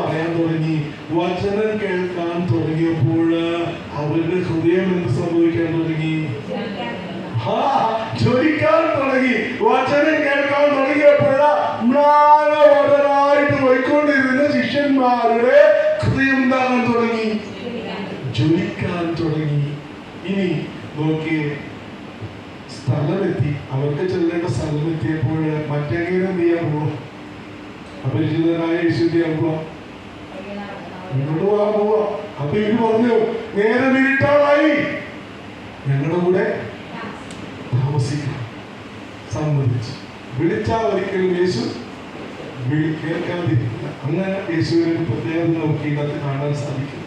പറയാൻ തുടങ്ങി. വചനം കേൾക്കാൻ തുടങ്ങിയപ്പോൾ അവരുടെ ഹൃദയം എന്ത് സംഭവിക്കാൻ തുടങ്ങി? ജ്വലിക്കാൻ തുടങ്ങി. വചനം കേൾക്കാൻ തുടങ്ങിയപ്പോൾ മ്ലാനവതരായിട്ട് പോയിക്കൊണ്ടിരുന്ന ശിഷ്യന്മാരുടെ ഹൃദയം എന്താകാൻ തുടങ്ങി? ജ്വലിക്കാൻ തുടങ്ങി. ഇനി നോക്കിയേ, സ്ഥലമെത്തി. അവർക്ക് ചെല്ലേണ്ട സ്ഥലമെത്തിയപ്പോൾ മറ്റെങ്ങനെ എന്ത് ചെയ്യാൻ പോവാ? അപരിചിതനായ യേശുവിന്റെ പോവാ, ഇങ്ങോട്ട് പോവാ. അപ്പൊ ഇവര് പറഞ്ഞു, നേരെ ഇരുട്ടാറായി, ഞങ്ങളുടെ കൂടെ താമസിക്കാം. സമ്മതിച്ചു. വിളിച്ചാൽ ഒരിക്കലും യേശു കേൾക്കാതിരിക്കില്ല. അങ്ങനെ യേശുവിന്റെ പ്രത്യേകത നമുക്ക് ഇതിനകത്ത് കാണാൻ സാധിക്കും.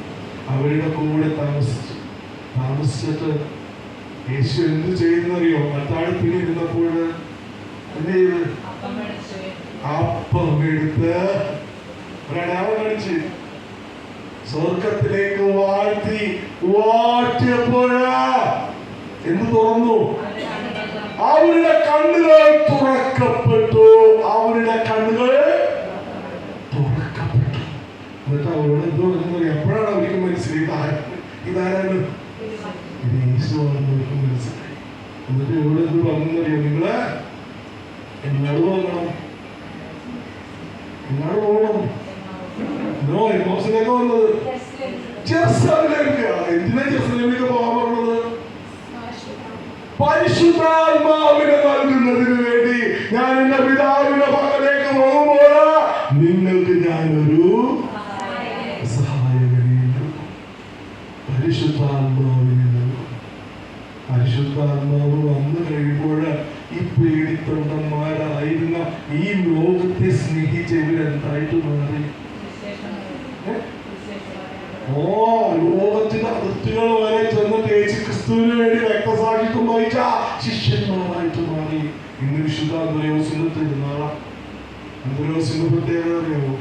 അവരുടെ കൂടെ താമസിച്ചിട്ട് യേശു എന്ത് ചെയ്യുന്നറിയോ? അത്താഴത്തിൽ ഇരുന്നപ്പോൾ എന്ത് ചെയ്ത്? അപ്പം എടുത്ത് ഒരടയാളം കാണിച്ച് സ്വർഗത്തിലേക്ക് വാഴ്ത്തിയപ്പോഴാ എന്ത് തുറന്നു? അവരുടെ കണ്ണുകൾ തുറക്കപ്പെട്ടു. അവരുടെ കണ്ണുകൾ തുറക്കപ്പെട്ടു. എന്നിട്ട് അവരോട് എന്തോ എപ്പോഴാണ് അവർക്ക് മനസ്സിലായി ഇതാരാണ്? ഇത് യേശുവാണെന്ന് അവർക്ക് മനസ്സിലായി. എന്നിട്ട് ഇവിടെ എന്ത് പറഞ്ഞറിയോ? നിങ്ങള് എന്നോട് പോകണം. എമോസിലേക്ക് വന്നത് ജെറുസലേമിലേക്ക്. എന്തിനാ ജെറുസലേമിലേക്ക് പോകാൻ പറഞ്ഞത്? പരിശുദ്ധാത്മാവിനെ നൽകുന്നതിന് വേണ്ടി. ഞാൻ എന്റെ പിതാവിന്റെ പക്കലേക്ക് പോകുമ്പോൾ നിങ്ങൾക്ക് ഞാനൊരു സഹായകനെ പരിശുദ്ധാത്മാവിനെ നൽകും. പരിശുദ്ധാത്മാവ് വന്നു കഴിയുമ്പോൾ ഈ പേടിത്തൊണ്ടന്മാരായിരുന്ന ഈ ലോകത്തെ സ്നേഹിച്ച ഇവരെന്തായിട്ട് മാറി? ലോകത്തിന്റെ അതിർത്തികൾ വരെ ചെന്നിട്ട് യേശു ക്രിസ്തുവിന് വേണ്ടി രക്തസാക്ഷിത്വം വഹിച്ച ശിഷ്യന്മാരായിട്ട് മാറി. ഇന്ന് വിശുദ്ധ അന്ത്രയോസിന്റെ തിരുനാളാണ്. അന്ത്രയോസിന്റെ പ്രത്യേകത അറിയാമോ?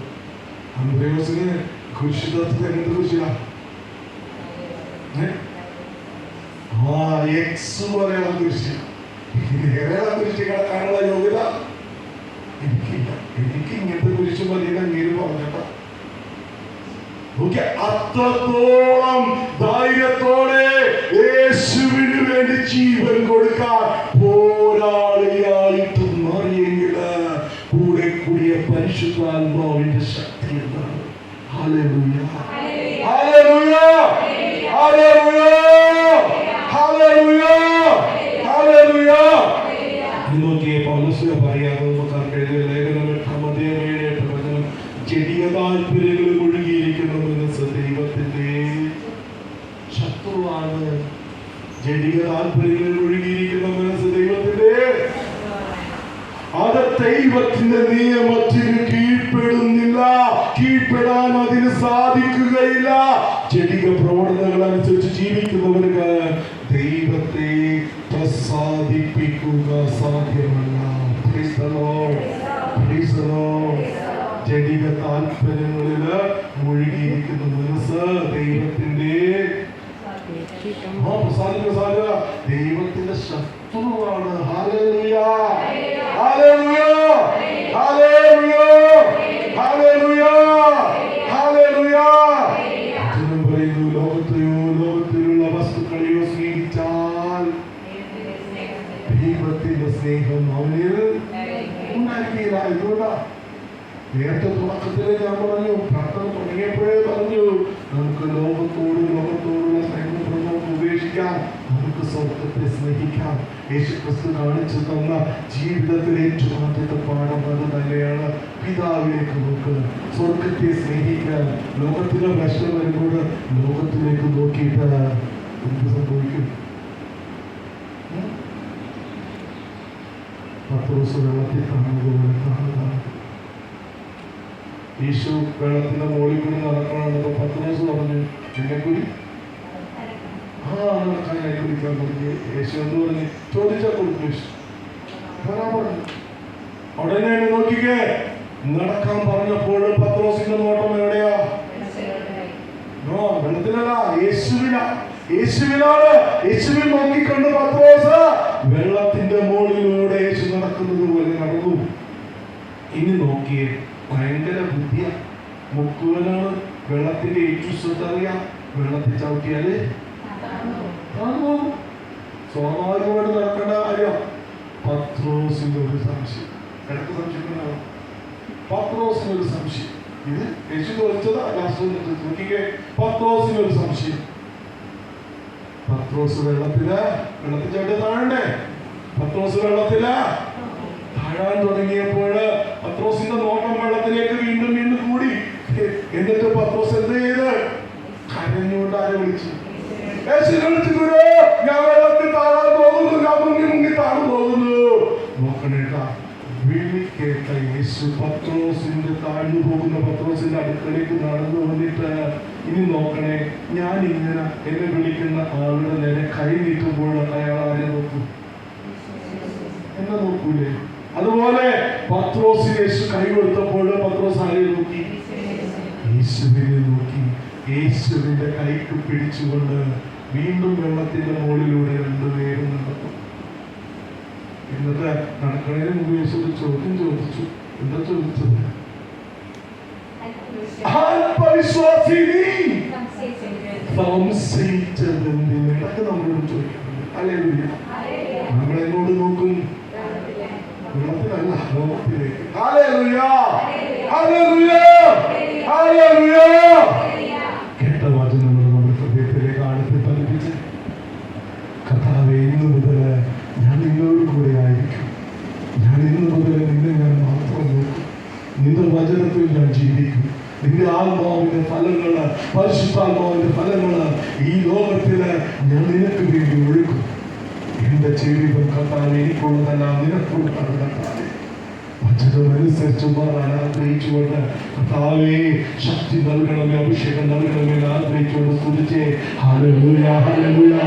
അന്ത്രയോസിന് കുരിശുദ്ധത്തിൽ എന്ത് കുരിശില? എക്സ് പറയാൻ കുരിശില. നേരെ കുരിശ് കിടക്കാനുള്ള യോഗ്യത എനിക്കില്ല. എനിക്ക് ഇങ്ങനത്തെ കുരിശ് മതി അങ്ങേര് പറഞ്ഞേട്ടാ. അത്രത്തോളം ധൈര്യത്തോടെ യേശുവിന് വേണ്ടി ജീവൻ കൊടുക്കാൻ പോരാളിയായിട്ട് മാറിയെങ്കിൽ കൂടെ കൂടിയ പരിശുദ്ധാത്മാവിന്റെ ശക്തി എന്താണ്? Hallelujah, hallelujah, hallelujah, hallelujah, hallelujah. നോക്കിയേ, പൗലോസ് പറയാതെ നമുക്ക് എഴുതിയ ലേഖനം 8-ാം വചനം, ജഡിക താല്പര്യങ്ങളിൽ മുഴുകിയിരിക്കുന്ന മനസ്സ് ദൈവത്തിന്റെ ശത്രുവാണ്. ജഡിക താല്പര്യങ്ങളിൽ മുഴുകിയിരിക്കുന്ന മനസ്സ് ദൈവത്തിന്റെ, അത് ദൈവത്തിന്റെ നിയമത്തിന് കീഴ്പ്പെടുന്നില്ല. കീഴ്പ്പെടാൻ അതിന് സാധിക്കുകയില്ല. ജഡിക പ്രവണതകൾ അനുസരിച്ച് ജീവിക്കുന്നവർക്ക് ദൈവത്തെ പ്രസാദിപ്പിക്കുക സാധ്യമല്ല. ജഡിക താല്പര്യങ്ങളില് മുഴുകിയിരിക്കുന്ന മനസ്സ് ദൈവത്തിന്റെ ദൈവത്തിന്റെ ശത്രുവാണ്. Hallelujah, hallelujah, hallelujah, hallelujah, hallelujah. വചനം പറയുന്നു, ലോകത്തെയോ ലോകത്തിലുള്ള വസ്തുക്കളെയോ സ്നേഹിച്ചാൽ ദൈവത്തിന്റെ സ്നേഹം അവനിൽ ഉണ്ടാക്കിയില്ല. എന്തുകൊണ്ടാ? നേരത്തെ തുടക്കത്തില് ഞാൻ പറഞ്ഞു, പ്രാർത്ഥന തുടങ്ങിയപ്പോഴേ പറഞ്ഞു, നമുക്ക് ലോകത്തോടുള്ള സ്നേഹം ഉപേക്ഷിക്കാം, നമുക്ക് സ്വർഗത്തെ സ്നേഹിക്കാം. യേശുക്രിസ്തു കാണിച്ചു തന്ന ജീവിതത്തിൽ ഏറ്റവും ആദ്യത്തെ പാഠം അത് തന്നെയാണ്. പിതാവിലേക്ക് നോക്കുക, സ്വർഗത്തെ സ്നേഹിക്കാൻ. ലോകത്തിലെ പ്രശ്നം വരുമ്പോൾ ലോകത്തിലേക്ക് നോക്കിയിട്ട് എന്ത് സംഭവിക്കും? പത്രോസ് വെള്ളത്തിൽ കാണുന്നതുപോലെ കാണുക. യേശു വെള്ളത്തിന്റെ മുകളിൽ കൂടി നടക്കണമെന്നപ്പോ പത്രോസ് പറഞ്ഞു, എന്നെക്കൂടി നടക്കാൻ കുടിക്കാൻ പറഞ്ഞു. യേശു എന്ന് പറഞ്ഞ് ചോദിച്ചാൽ കൊടുക്കും. യേശു പറഞ്ഞു. ഉടനെ നോക്കിക്കേ, നടക്കാൻ പറഞ്ഞപ്പോൾ പത്രോസിന്റെ നോട്ടം എവിടെയാ? വെള്ളത്തിലല്ല, യേശുവിനാണ്. യേശുവിൽ നോക്കിക്കൊണ്ട് പത്രോസ് വെള്ളത്തിന്റെ മുകളിലൂടെ യേശു നടക്കുന്നത് പോലെ നടന്നു. ഇനി നോക്കിയേ, ഭയങ്കര ബുദ്ധിയ. മുക്കുവനാണ്. വെള്ളത്തിന്റെ ഏറ്റവും അറിയാം. വെള്ളത്തിൽ ചവിട്ടിയാല് സ്വാഭാവികമായിട്ട് നടക്കേണ്ട കാര്യം. പത്രോസിന്റെ ഒരു സംശയം, ഇടക്ക് സംശയിക്കുന്നതാണ്. പത്രോസിന് ഒരു സംശയം. ഇത് യേശു ചോദിച്ചതാ. നോക്കിക്കേ, പത്രോസിന് ഒരു സംശയം. പത്രോസ് വെള്ളത്തിൽ ചവിട്ടി താഴണ്ടേ? പത്രോസ് വെള്ളത്തില് താഴാൻ തുടങ്ങിയപ്പോൾ പത്രോസിന്റെ നോട്ടം വെള്ളത്തിലേക്ക് വീണ്ടും വീണ്ടും കൂടി. എന്നിട്ട് പത്രോസ് എന്ത് ചെയ്ത്? കരഞ്ഞുകൊണ്ട് ആരെ വിളിച്ചു? യേശുവിനെ വിളിച്ചു, ഗുരു, ഞാൻ വെള്ളത്തിൽ താഴാൻ പോകുന്നു, ഞാൻ മുങ്ങി താഴെ പോകുന്നു. നോക്കണേട്ടാ, വിളി കേട്ട യേശു പത്രോസിന്റെ താഴ്ന്നു പോകുന്ന പത്രോസിന്റെ അടുക്കളേക്ക് നടന്നു വന്നിട്ട്, ഇനി നോക്കണേ, ഞാൻ ഇങ്ങനെ എന്നെ വിളിക്കുന്ന ആളുടെ നേരെ കൈ നീട്ടുമ്പോൾ അയാൾ ആരെ നോക്കും? എന്നെ നോക്കൂലേ? അതുപോലെ പത്രോസിന് യേശു കൈ കൊടുത്തപ്പോൾ പത്രോസ് ആരെ നോക്കി? യേശുവിനെ നോക്കി. യേശുവിന്റെ കൈക്ക് പിടിച്ചുകൊണ്ട് വീണ്ടും വെള്ളത്തിന്റെ മുകളിലൂടെ രണ്ടുപേരും നടന്നു. എന്നിട്ട് നടക്കുന്നതിന് മുമ്പ് യേശു ഒരു ചോദ്യം ചോദിച്ചു. എന്താ ചോദിച്ചത്? അല്പവിശ്വാസി, സംശയിച്ചതെന്തിന്? ഇതൊക്കെ നമ്മളോട് ചോദിക്കുന്നുണ്ട്. ഹല്ലേലൂയ. നമ്മളെങ്ങോട്ട് നോക്കും? വെള്ളത്തിലല്ല, ലോകത്തിലേക്ക്. Hallelujah, hallelujah, hallelujah. കേട്ട വചനങ്ങൾ നമ്മുടെ ഹൃദയത്തിലേക്ക് ആഴത്തിൽ പതിപ്പിച്ച്, കർത്താവേ, ഇന്നു മുതൽ ഞാൻ നിന്നോട് കൂടെ ആയിരിക്കും. ഞാൻ ഇന്നു മുതൽ നിന്നെ ഞാൻ മാത്രം നോക്കും. നിന്റെ വചനത്തിൽ ഞാൻ ജീവിക്കും. നിന്റെ ആത്മാവിന്റെ ഫലങ്ങള്, പരിശുദ്ധാത്മാവിന്റെ ഫലങ്ങള് ഈ ലോകത്തില് ഞാൻ നിനക്ക് വേണ്ടി ഒഴുക്കും. എന്റെ ജീവിതം കർത്താവേ എനിക്കുള്ളതെല്ലാം നിനക്കുള്ളതാണ് കർത്താവേ. വചനമനുസരിച്ച് മാറാൻ ആഗ്രഹിച്ചുകൊണ്ട് കർത്താവേ ശക്തി നൽകണമേ, അഭിഷേകം നൽകണമേ ആഗ്രഹിച്ചുകൊണ്ട് സ്തുതിച്ചേ. Hallelujah, hallelujah.